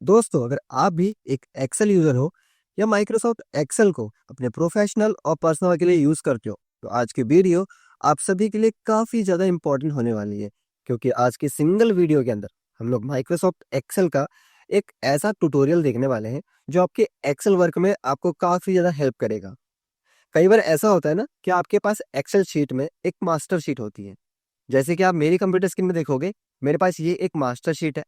दोस्तों, अगर आप भी एक एक्सेल यूजर हो या माइक्रोसॉफ्ट एक्सेल को अपने प्रोफेशनल और पर्सनल के लिए यूज करते हो, तो आज की वीडियो आप सभी के लिए काफी ज्यादा इंपॉर्टेंट होने वाली है। क्योंकि आज की सिंगल वीडियो के अंदर हम लोग माइक्रोसॉफ्ट एक्सेल का एक ऐसा ट्यूटोरियल देखने वाले हैं जो आपके एक्सेल वर्क में आपको काफी ज्यादा हेल्प करेगा। कई बार ऐसा होता है ना कि आपके पास एक्सेल शीट में एक मास्टर शीट होती है। जैसे कि आप मेरी कंप्यूटर स्क्रीन में देखोगे, मेरे पास ये एक मास्टर शीट है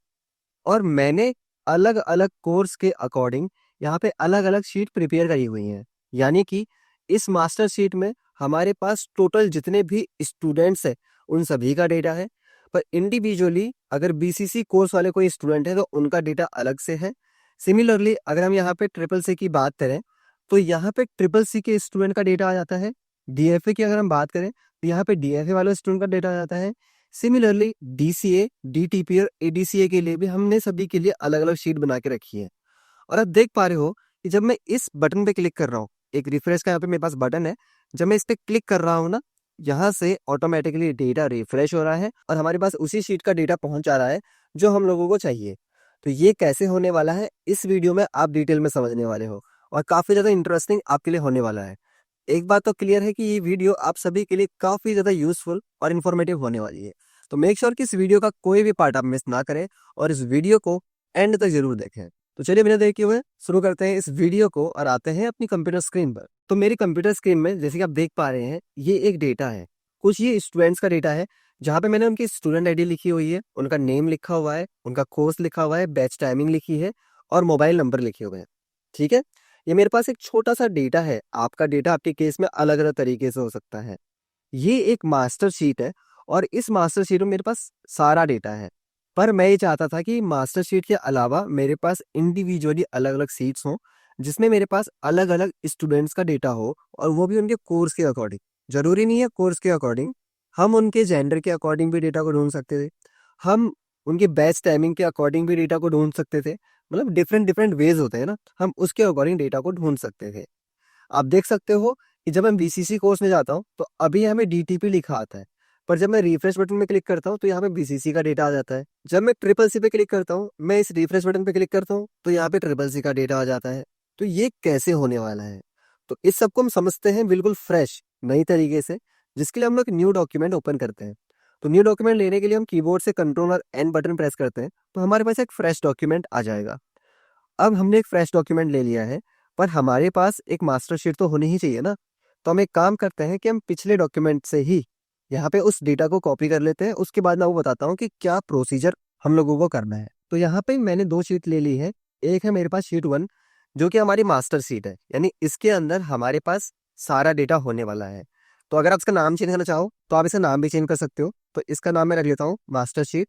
और मैंने अलग-अलग कोर्स के अकॉर्डिंग यहाँ पे अलग-अलग शीट प्रिपेयर करी हुई हैं। यानी कि इस मास्टर शीट में हमारे पास टोटल जितने भी स्टूडेंट्स हैं, उन सभी का डेटा है। पर इंडिविजुअली अगर बीसीसी कोर्स वाले कोई स्टूडेंट है तो उनका डेटा अलग से है। सिमिलरली अगर हम यहाँ पे ट्रिपल सी की बात करें, तो यहाँ पे ट्रिपल सी के स्टूडेंट का डेटा आ जाता है। डीएफए की अगर हम बात करें, तो यहाँ पे डीएफए वाले स्टूडेंट का डेटा आ जाता है। सिमिलरली डीसीए, डीटीपी और एडीसीए के लिए भी हमने सभी के लिए अलग-अलग शीट बना के रखी है। और आप देख पा रहे हो कि जब मैं इस बटन पे क्लिक कर रहा हूँ, एक रिफ्रेश का यहाँ पे मेरे पास बटन है। जब मैं इस पे क्लिक कर रहा हूँ ना, यहाँ से ऑटोमेटिकली डेटा रिफ्रेश हो रहा है और हमारे पास उसी शीट का डेटा पहुंच आ रहा है जो हम लोगों को चाहिए। तो ये कैसे होने वाला है, इस वीडियो में आप डिटेल में समझने वाले हो और काफी ज्यादा इंटरेस्टिंग आपके लिए होने वाला है। एक बात तो क्लियर है कि ये वीडियो आप सभी के लिए काफी ज्यादा यूजफुल और इन्फॉर्मेटिव होने वाली है। तो मेक श्योर कि इस वीडियो का कोई भी पार्ट आप मिस ना करें और इस वीडियो को एंड तक जरूर देखें। तो चलिए बिना देर किए हुए शुरू करते हैं इस वीडियो को और आते हैं अपनी कंप्यूटर स्क्रीन पर। तो मेरी कंप्यूटर स्क्रीन में जैसे कि आप देख पा रहे हैं, ये एक डेटा है। कुछ ये स्टूडेंट्स का डेटा है जहाँ पे मैंने उनकी स्टूडेंट आईडी लिखी हुई है, उनका नेम लिखा हुआ है, उनका कोर्स लिखा हुआ है, बैच टाइमिंग लिखी है और मोबाइल नंबर लिखे हुए हैं। ठीक है, ये मेरे पास एक छोटा सा डेटा है। आपका डेटा आपके केस में अलग अलग तरीके से हो सकता है। ये एक मास्टर शीट है और इस मास्टर शीट में मेरे पास सारा डेटा है। पर मैं ये चाहता था कि मास्टर शीट के अलावा मेरे पास इंडिविजुअली अलग अलग सीट्स हों, जिसमें मेरे पास अलग अलग स्टूडेंट्स का डेटा हो और वो भी उनके कोर्स के अकॉर्डिंग। जरूरी नहीं है कोर्स के अकॉर्डिंग, हम उनके जेंडर के अकॉर्डिंग भी डेटा को ढूंढ सकते थे। हम उनके बैच टाइमिंग के अकॉर्डिंग भी डेटा को ढूंढ सकते थे। मतलब डिफरेंट डिफरेंट वेज होते हैं ना, हम उसके अकॉर्डिंग डेटा को ढूंढ सकते थे। आप देख सकते हो कि जब मैं बीसीसी कोर्स में जाता हूँ तो अभी हमें डीटीपी लिखा आता है। पर जब मैं रिफ्रेश बटन में क्लिक करता हूँ तो यहाँ पे बीसीसी का डेटा आ जाता है। जब मैं ट्रिपल सी पे क्लिक करता हूँ, मैं इस रिफ्रेश बटन पे क्लिक करता हूँ तो यहाँ पे ट्रिपल सी का डेटा आ जाता है। तो ये कैसे होने वाला है, तो इस सबको हम समझते हैं बिल्कुल फ्रेश नई तरीके से, जिसके लिए हम लोग न्यू डॉक्यूमेंट ओपन करते हैं। तो न्यू डॉक्यूमेंट लेने के लिए हम कीबोर्ड से कंट्रोल और एन बटन प्रेस करते हैं तो हमारे पास एक फ्रेश डॉक्यूमेंट आ जाएगा। अब हमने एक फ्रेश डॉक्यूमेंट ले लिया है, पर हमारे पास एक मास्टर शीट तो होनी ही चाहिए ना। तो हम एक काम करते हैं कि हम पिछले डॉक्यूमेंट से ही यहाँ पे उस डेटा को कॉपी कर लेते हैं। उसके बाद मैं वो बताता हूँ कि क्या प्रोसीजर हम लोगों को करना है। तो यहाँ पे मैंने दो शीट ले ली है। एक है मेरे पास शीट 1, जो कि हमारी मास्टर शीट है, यानी इसके अंदर हमारे पास सारा डेटा होने वाला है। तो अगर आप इसका नाम चेंज करना चाहो तो आप इसका नाम भी चेंज कर सकते हो। तो इसका नाम मैं रख लेता हूँ मास्टर शीट।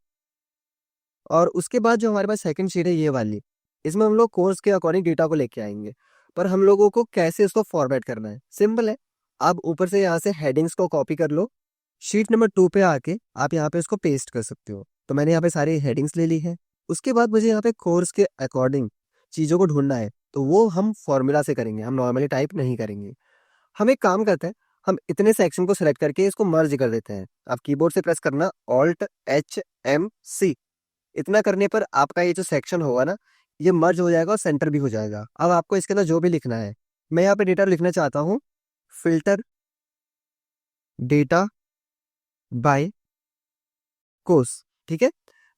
और उसके बाद जो हमारे पास सेकंड शीट है ये वाली, इसमें हम लोग कोर्स के अकॉर्डिंग डेटा को लेके आएंगे। पर हम लोगों को कैसे इसको फॉर्मेट करना है, सिंपल है। आप ऊपर से यहाँ से हेडिंग्स को कॉपी कर लो, शीट नंबर 2 पे आके आप यहाँ पे इसको पेस्ट कर सकते हो। तो मैंने यहाँ पे सारी हेडिंग्स ले ली है। उसके बाद मुझे यहाँ पे कोर्स के अकॉर्डिंग चीज़ों को ढूंढना है, तो वो हम फॉर्मूला से करेंगे, हम नॉर्मली टाइप नहीं करेंगे। हम एक काम करते हैं, हम इतने सेक्शन को सिलेक्ट करके इसको मर्ज कर देते हैं। आप कीबोर्ड से प्रेस करना Alt+H+M+C। इतना करने पर आपका ये जो सेक्शन होगा ना, ये मर्ज हो जाएगा और सेंटर भी हो जाएगा। अब आपको इसके अंदर जो भी लिखना है, मैं यहाँ पे डेटा लिखना चाहता हूँ, फिल्टर डेटा बाय कोर्स। ठीक है,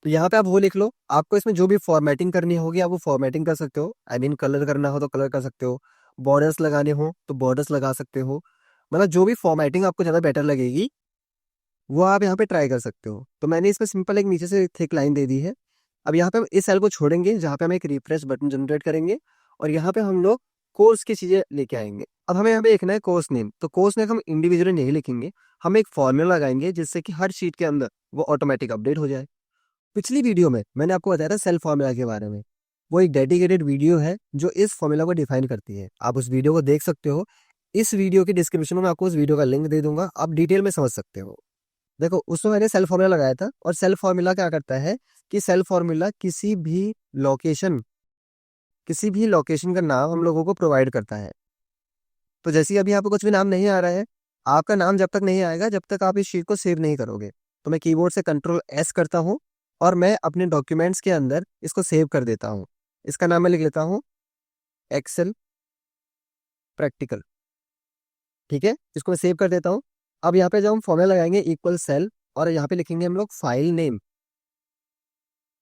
तो यहाँ पे आप वो लिख लो। आपको इसमें जो भी फॉर्मेटिंग करनी होगी आप वो फॉर्मेटिंग कर सकते हो। आई मीन कलर करना हो तो कलर कर सकते हो, बॉर्डर्स लगाने हो तो बॉर्डर्स लगा सकते हो। मतलब जो भी फॉर्मेटिंग आपको ज़्यादा बेटर लगेगी वो आप यहाँ पे ट्राई कर सकते हो। तो मैंने इसमें सिंपल एक नीचे से थिक लाइन दे दी है। अब यहाँ पे हम इस सेल को छोड़ेंगे जहाँ पे हम एक रिफ्रेश बटन जनरेट करेंगे और यहाँ पे हम लोग कोर्स की चीजें लेके आएंगे। अब हमें यहाँ पे लिखना है कोर्स नेम। तो कोर्स नेम हम इंडिविजुअली नहीं लिखेंगे, हम एक फॉर्मूला लगाएंगे जिससे कि हर शीट के अंदर वो ऑटोमेटिक अपडेट हो जाए। पिछली वीडियो में मैंने आपको बताया था सेल फॉर्मूला के बारे में। वो एक डेडिकेटेड वीडियो है जो इस फॉर्मूला को डिफाइन करती है। आप उस वीडियो को देख सकते हो। इस वीडियो की डिस्क्रिप्शन में मैं आपको उस वीडियो का लिंक दे दूंगा, आप डिटेल में समझ सकते हो। देखो, उसमें मैंने सेल फॉर्मूला लगाया था और सेल फॉर्मूला क्या करता है कि सेल फॉर्मूला किसी भी लोकेशन का नाम हम लोगों को प्रोवाइड करता है। तो जैसे ही अभी यहाँ पे कुछ भी नाम नहीं आ रहा है, आपका नाम जब तक नहीं आएगा जब तक आप इस शीट को सेव नहीं करोगे। तो मैं कीबोर्ड से Ctrl+S करता हूँ और मैं अपने डॉक्यूमेंट्स के अंदर इसको सेव कर देता हूँ। इसका नाम मैं लिख लेता हूँ एक्सेल प्रैक्टिकल। ठीक है, इसको मैं सेव कर देता हूँ। अब यहाँ पे जब हम फॉर्मूला लगाएंगे इक्वल सेल, और यहाँ पे लिखेंगे हम लोग फाइल नेम,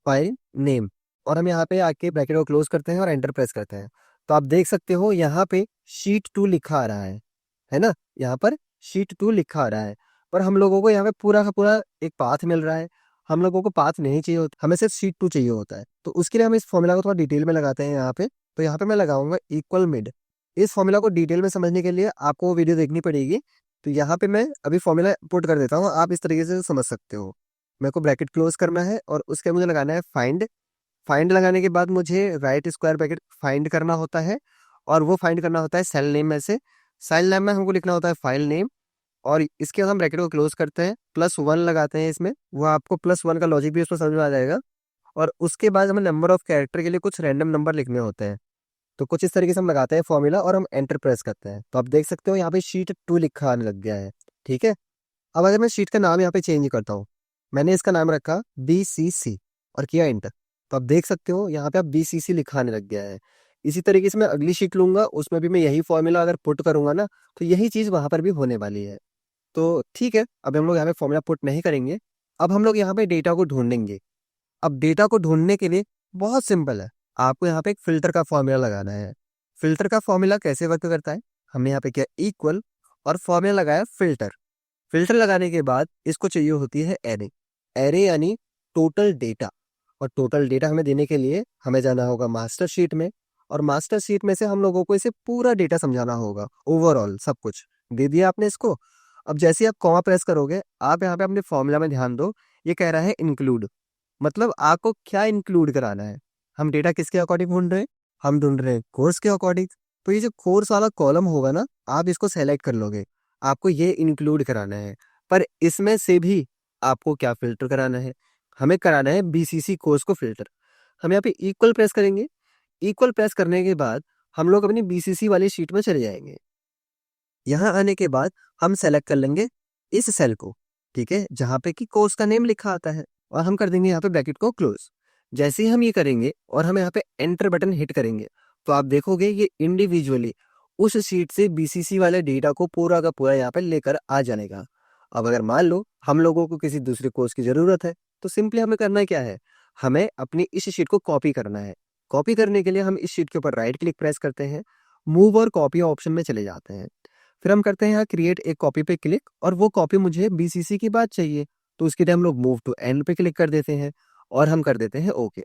फाइल नेम, और हम यहाँ पे आके ब्रैकेट को क्लोज करते हैं और एंटर प्रेस करते हैं। तो आप देख सकते हो यहाँ पे शीट 2 लिखा आ रहा है ना, यहाँ पर शीट 2 लिखा आ रहा है। पर हम लोगों को यहाँ पे पूरा का पूरा एक पाथ मिल रहा है, हम लोगों को पाथ नहीं चाहिए होता, हमें सिर्फ शीट 2 चाहिए होता है। तो उसके लिए हम इस फॉर्मूला को थोड़ा डिटेल में लगाते हैं यहाँ पे। तो यहाँ पे मैं लगाऊंगा इक्वल मिड। इस फॉर्मूला को डिटेल में समझने के लिए आपको वो वीडियो देखनी पड़ेगी। तो यहाँ पे मैं अभी फॉर्मूला पुट कर देता हूँ, आप इस तरीके से समझ सकते हो। मेरे को ब्रैकेट क्लोज करना है और उसके बाद मुझे लगाना है फाइंड। फाइंड लगाने के बाद मुझे राइट स्क्वायर ब्रैकेट फाइंड करना होता है, और वो फाइंड करना होता है सेल नेम में से। सेल नेम में हमको लिखना होता है फाइल नेम, और इसके बाद हम ब्रैकेट को क्लोज करते हैं, +1 लगाते हैं इसमें। वो आपको +1 का लॉजिक भी उसमें समझ में आ जाएगा। और उसके बाद हमें नंबर ऑफ कैरेक्टर के लिए कुछ रैंडम नंबर लिखने होते हैं। तो कुछ इस तरीके से हम लगाते हैं फॉर्मूला और हम एंटर प्रेस करते हैं। तो आप देख सकते हो यहाँ पे शीट 2 लिखा आने लग गया है। ठीक है, अब अगर मैं शीट का नाम यहाँ पे चेंज करता हूँ, मैंने इसका नाम रखा BCC और किया इंटर, तो आप देख सकते हो यहाँ पे अब BCC लिखा आने लग गया है। इसी तरीके से मैं अगली शीट लूंगा, उसमें भी मैं यही फॉर्मूला अगर पुट करूंगा ना, तो यही चीज वहां पर भी होने वाली है। तो ठीक है, अब हम लोग यहाँ पे फॉर्मूला पुट नहीं करेंगे। अब हम लोग यहाँ पे डेटा को ढूंढेंगे। अब डेटा को ढूंढने के लिए बहुत सिंपल है, आपको यहाँ पे एक फिल्टर का फॉर्मूला लगाना है। फिल्टर का फॉर्मूला कैसे वर्क करता है, हमने यहाँ पे किया इक्वल और फॉर्मूला लगाया फिल्टर। फिल्टर लगाने के बाद इसको चाहिए होती है एरे। एरे यानी टोटल डेटा, और टोटल डेटा हमें देने के लिए हमें जाना होगा मास्टर शीट में, और मास्टर शीट में से हम लोगों को इसे पूरा डेटा समझाना होगा, ओवरऑल सब कुछ दे दिया आपने इसको। अब जैसे ही आप कॉमा प्रेस करोगे, आप यहाँ पे अपने फॉर्मूला में ध्यान दो, ये कह रहा है इंक्लूड, मतलब आपको क्या इंक्लूड कराना है। हम डेटा किसके अकॉर्डिंग ढूंढ रहे हैं, हम ढूंढ रहे हैं कोर्स के अकॉर्डिंग। तो ये जो कोर्स वाला कॉलम होगा ना, आप इसको सेलेक्ट कर लोगे, आपको ये इंक्लूड कराना है। पर इसमें से भी आपको क्या फिल्टर कराना है, हमें कराना है BCC कोर्स को फिल्टर। हम यहाँ पे इक्वल प्रेस करेंगे। इक्वल प्रेस करने के बाद हम लोग अपनी BCC वाली शीट में चले जाएंगे। यहाँ आने के बाद हम सेलेक्ट कर लेंगे इस सेल को, ठीक है, जहाँ पे कि कोर्स का नेम लिखा आता है, और हम कर देंगे यहाँ पे ब्रैकेट को क्लोज। जैसे ही हम ये करेंगे और हम यहाँ पे एंटर बटन हिट करेंगे, तो आप देखोगे ये इंडिविजुअली उस शीट से BCC वाले डेटा को पूरा का पूरा यहाँ पे लेकर आ जाएगा। अब अगर मान लो हम लोगों को किसी दूसरे कोर्स की जरूरत है, तो सिंपली हमें करना क्या है, हमें अपनी इस शीट को कॉपी करना है। कॉपी करने के लिए हम इस शीट के ऊपर राइट क्लिक प्रेस करते हैं, मूव और कॉपी ऑप्शन में चले जाते हैं। फिर हम करते हैं यहाँ क्रिएट एक कॉपी पे क्लिक, और वो कॉपी मुझे BCC की बात चाहिए, तो उसके लिए हम लोग मूव टू एंड पे क्लिक कर देते हैं और हम कर देते हैं ओके।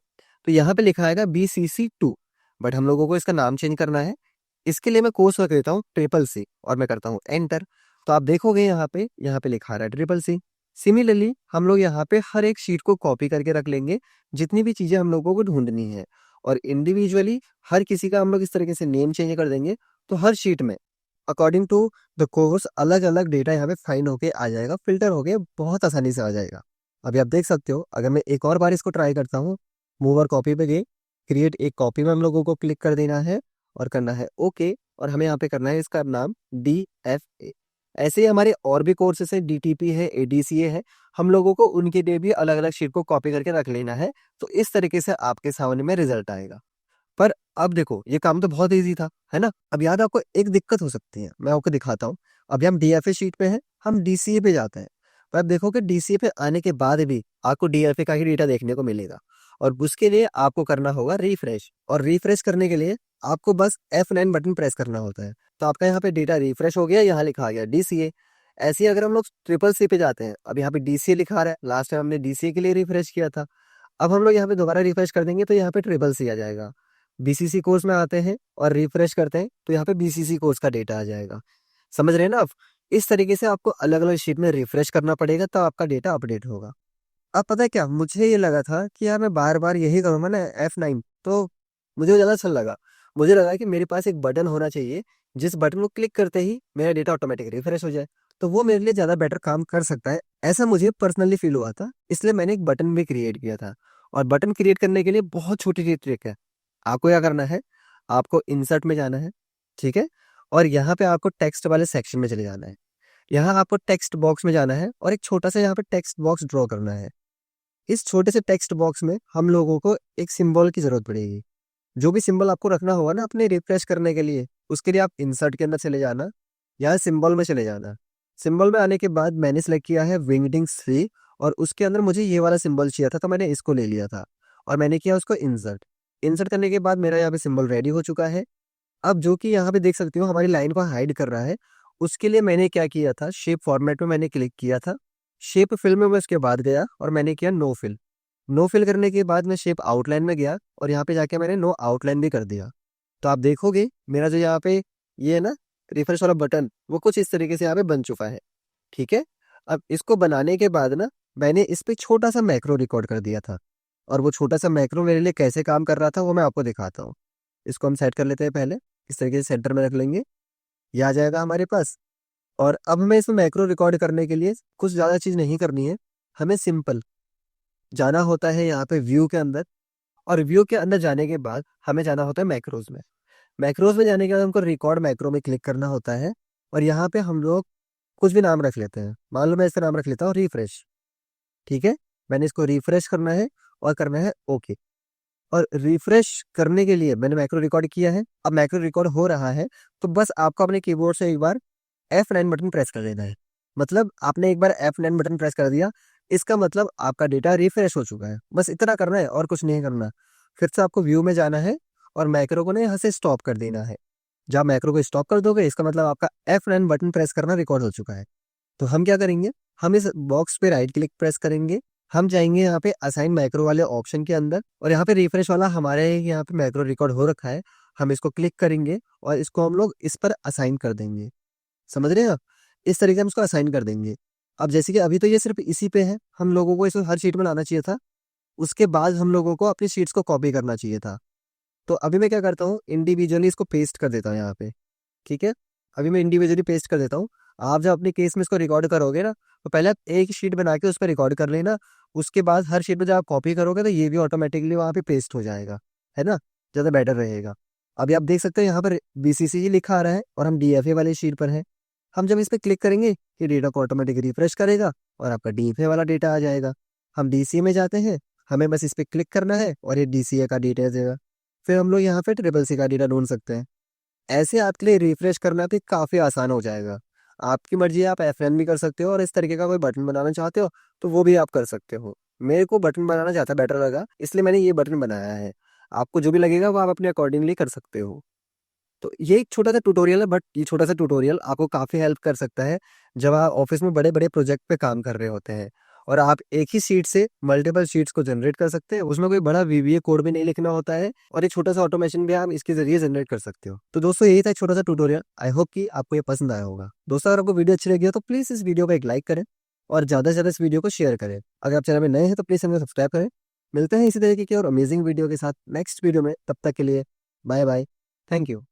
तो यहाँ पे लिखा आएगा BCC2, बट हम लोगों को इसका नाम चेंज करना है। इसके लिए मैं कोर्स रख देता हूँ CCC और मैं करता हूँ एंटर। तो आप देखोगे यहाँ पे लिखा रहा है CCC। सिमिलरली हम लोग यहाँ पे हर एक शीट को कॉपी करके रख लेंगे, जितनी भी चीजें हम लोगों को ढूंढनी है, और इंडिविजुअली हर किसी का हम लोग इस तरीके से नेम चेंज कर देंगे। तो हर शीट में अकॉर्डिंग टू द कोर्स अलग अलग डेटा यहाँ पे फाइंड होके आ जाएगा, फिल्टर होके बहुत आसानी से आ जाएगा। अभी आप देख सकते हो, अगर मैं एक और बार इसको ट्राई करता हूँ, मूवर कॉपी पे गए, क्रिएट एक कॉपी में हम लोगों को क्लिक कर देना है और करना है ओके, और हमें यहाँ पे करना है इसका नाम DFA। ऐसे ही हमारे और भी कोर्सेस है, DTP है, ADCA है, हम लोगों को उनके लिए भी अलग अलग शीट को कॉपी करके रख लेना है। तो इस तरीके से आपके सामने में रिजल्ट आएगा। पर अब देखो, ये काम तो बहुत इजी था, है ना। अब याद आपको एक दिक्कत हो सकती है, मैं आपको दिखाता हूँ। अभी हम DFA शीट पे हैं, हम DCA पे जाते हैं। पर आप देखो कि DCA पे आने के बाद भी आपको DFA का ही डेटा देखने को मिलेगा, और उसके लिए आपको करना होगा रिफ्रेश। और रिफ्रेश करने के लिए आपको बस F9 बटन प्रेस करना होता है। तो आपका यहाँ पे डेटा रिफ्रेश हो गया, यहाँ लिखा आ गया DCA। ऐसे ही अगर हम लोग CCC पे जाते हैं, अब यहाँ पे DCA लिखा रहा है, लास्ट टाइम हमने DCA के लिए रिफ्रेश किया था। अब हम लोग यहाँ पे दोबारा रिफ्रेश कर देंगे, तो यहाँ पे CCC आ जाएगा। BCC कोर्स में आते हैं और रिफ्रेश करते हैं, तो यहाँ पे BCC कोर्स का डेटा आ जाएगा। समझ रहे हैं ना आप। इस तरीके से आपको अलग अलग शीट में रिफ्रेश करना पड़ेगा, तब आपका डेटा अपडेट होगा। अब पता है क्या, मुझे ये लगा था कि यार मैं बार बार यही करूंगा ना F9, तो मुझे ज़्यादा अच्छा लगा। मुझे लगा कि मेरे पास एक बटन होना चाहिए, जिस बटन को क्लिक करते ही मेरा डेटा ऑटोमेटिक रिफ्रेश हो जाए, तो वो मेरे लिए ज़्यादा बेटर काम कर सकता है, ऐसा मुझे पर्सनली फील हुआ था। इसलिए मैंने एक बटन भी क्रिएट किया था। और बटन क्रिएट करने के लिए बहुत छोटी सी ट्रिक है। आपको क्या करना है, आपको इंसर्ट में जाना है, ठीक है, और यहाँ पे आपको टेक्स्ट वाले सेक्शन में चले जाना है। यहाँ आपको टेक्स्ट बॉक्स में जाना है और एक छोटा सा यहाँ पे टेक्स्ट बॉक्स ड्रॉ करना है। इस छोटे से टेक्स्ट बॉक्स में हम लोगों को एक सिंबल की जरूरत पड़ेगी। जो भी सिंबल आपको रखना होगा ना अपने रिफ्रेश करने के लिए, उसके लिए आप इंसर्ट के अंदर चले जाना, यहाँ सिंबल में चले जाना। सिंबल में आने के बाद मैंने सेलेक्ट किया है विंगडिंग्स 3 और उसके अंदर मुझे ये वाला सिंबल चाहिए था, तो मैंने इसको ले लिया था और मैंने किया उसको इंसर्ट। इंसर्ट करने के बाद मेरा यहाँ पे सिंबल रेडी हो चुका है। अब जो कि यहाँ पे देख सकते हो हमारी लाइन को हाइड कर रहा है, उसके लिए मैंने क्या किया था, शेप फॉर्मेट में मैंने क्लिक किया था। शेप फिल में मैं उसके बाद गया और मैंने किया नो फिल। नो फिल करने के बाद मैं शेप आउटलाइन में गया और यहाँ पे जाके मैंने नो आउटलाइन भी कर दिया। तो आप देखोगे मेरा जो यहाँ पे ये है ना रिफ्रेश वाला बटन, वो कुछ इस तरीके से यहाँ पे बन चुका है। ठीक है, अब इसको बनाने के बाद ना मैंने इस पे छोटा सा मैक्रो रिकॉर्ड कर दिया था और वो छोटा सा मैक्रो मेरे लिए कैसे काम कर रहा था वो मैं आपको दिखाता हूँ। इसको हम सेट कर लेते हैं पहले, इस तरीके से सेंटर में रख लेंगे, ये आ जाएगा हमारे पास। और अब हमें इसमें मैक्रो रिकॉर्ड करने के लिए कुछ ज़्यादा चीज़ नहीं करनी है, हमें सिंपल जाना होता है यहाँ पे व्यू के अंदर और व्यू के अंदर जाने के बाद हमें जाना होता है मैक्रोज में। मैक्रोज में जाने के बाद हमको रिकॉर्ड मैक्रो में क्लिक करना होता है और यहाँ पे हम लोग कुछ भी नाम रख लेते हैं। मान लो मैं इसका नाम रख लेता हूँ रिफ्रेश। ठीक है, मैंने इसको रिफ्रेश करना है और करना है ओके। और रिफ्रेश करने के लिए मैंने मैक्रो रिकॉर्ड किया है, अब मैक्रो रिकॉर्ड हो रहा है, तो बस आपको अपने कीबोर्ड से एक बार F9 बटन प्रेस कर देना है। मतलब आपने एक बार F9 बटन प्रेस कर दिया, इसका मतलब आपका डेटा रिफ्रेश हो चुका है। बस इतना करना है और कुछ नहीं करना। फिर से आपको व्यू में जाना है और मैक्रो को ना यहाँ से स्टॉप कर देना है। जब मैक्रो को स्टॉप कर दोगे इसका मतलब आपका F9 बटन प्रेस करना रिकॉर्ड हो चुका है। तो हम क्या करेंगे, हम इस बॉक्स पे राइट क्लिक प्रेस करेंगे, हम जाएंगे यहाँ पे असाइन मैक्रो वाले ऑप्शन के अंदर और यहाँ पे रिफ्रेश वाला हमारे यहाँ पे मैक्रो रिकॉर्ड हो रखा है, हम इसको क्लिक करेंगे और इसको हम लोग इस पर असाइन कर देंगे। समझ रहे हैं आप, इस तरीके से हम इसको असाइन कर देंगे। अब जैसे कि अभी तो ये सिर्फ इसी पे है, हम लोगों को इसको हर शीट में लाना चाहिए था, उसके बाद हम लोगों को अपनी शीट्स को कॉपी करना चाहिए था। तो अभी मैं क्या करता हूँ, इंडिविजुअली इसको पेस्ट कर देता हूँ यहाँ पे। ठीक है, अभी मैं इंडिविजुअली पेस्ट कर देता हूँ। आप जब अपने केस में इसको रिकॉर्ड करोगे ना, तो पहले आप एक शीट बना के उस पर रिकॉर्ड कर लेना, उसके बाद हर शीट में जब आप कॉपी करोगे तो ये भी ऑटोमेटिकली वहाँ पे पेस्ट हो जाएगा, है ना, ज़्यादा बेटर रहेगा। अभी आप देख सकते हैं यहाँ पर BCC लिखा आ रहा है और हम DFA वाली शीट पर हैं। हम जब इस पर क्लिक करेंगे ये डेटा को ऑटोमेटिक रिफ्रेश करेगा और आपका DFA वाला डेटा आ जाएगा। हम DCA में जाते हैं, हमें बस इस पर क्लिक करना है और ये DCA का डेटा देगा। फिर हम लोग यहाँ पे CCC का डेटा ढूंढ सकते हैं। ऐसे आपके लिए रिफ्रेश करना भी काफ़ी आसान हो जाएगा। आपकी मर्जी है, आप F9 भी कर सकते हो और इस तरीके का कोई बटन बनाना चाहते हो तो वो भी आप कर सकते हो। मेरे को बटन बनाना ज़्यादा बेटर लगा, इसलिए मैंने ये बटन बनाया है। आपको जो भी लगेगा वो आप अपने अकॉर्डिंगली कर सकते हो। तो ये एक छोटा सा ट्यूटोरियल है, बट ये छोटा सा ट्यूटोरियल आपको काफ़ी हेल्प कर सकता है जब आप ऑफिस में बड़े बड़े प्रोजेक्ट पे काम कर रहे होते हैं और आप एक ही शीट से मल्टीपल शीट्स को जनरेट कर सकते हैं। उसमें कोई बड़ा VBA कोड भी नहीं लिखना होता है और एक छोटा सा ऑटोमेशन भी आप इसके जरिए जनरेट कर सकते हो। तो दोस्तों यही था एक छोटा सा ट्यूटोरियल, आई होप कि आपको ये पसंद आया होगा। दोस्तों अगर आपको वीडियो अच्छी लगी हो तो प्लीज़ इस वीडियो को एक लाइक करें और ज़्यादा से ज़्यादा इस वीडियो को शेयर करें। अगर आप चैनल में नए हैं तो प्लीज़ हमें सब्सक्राइब करें। मिलते हैं इसी तरीके की और अमेजिंग वीडियो के साथ नेक्स्ट वीडियो में, तब तक के लिए बाय बाय, थैंक यू।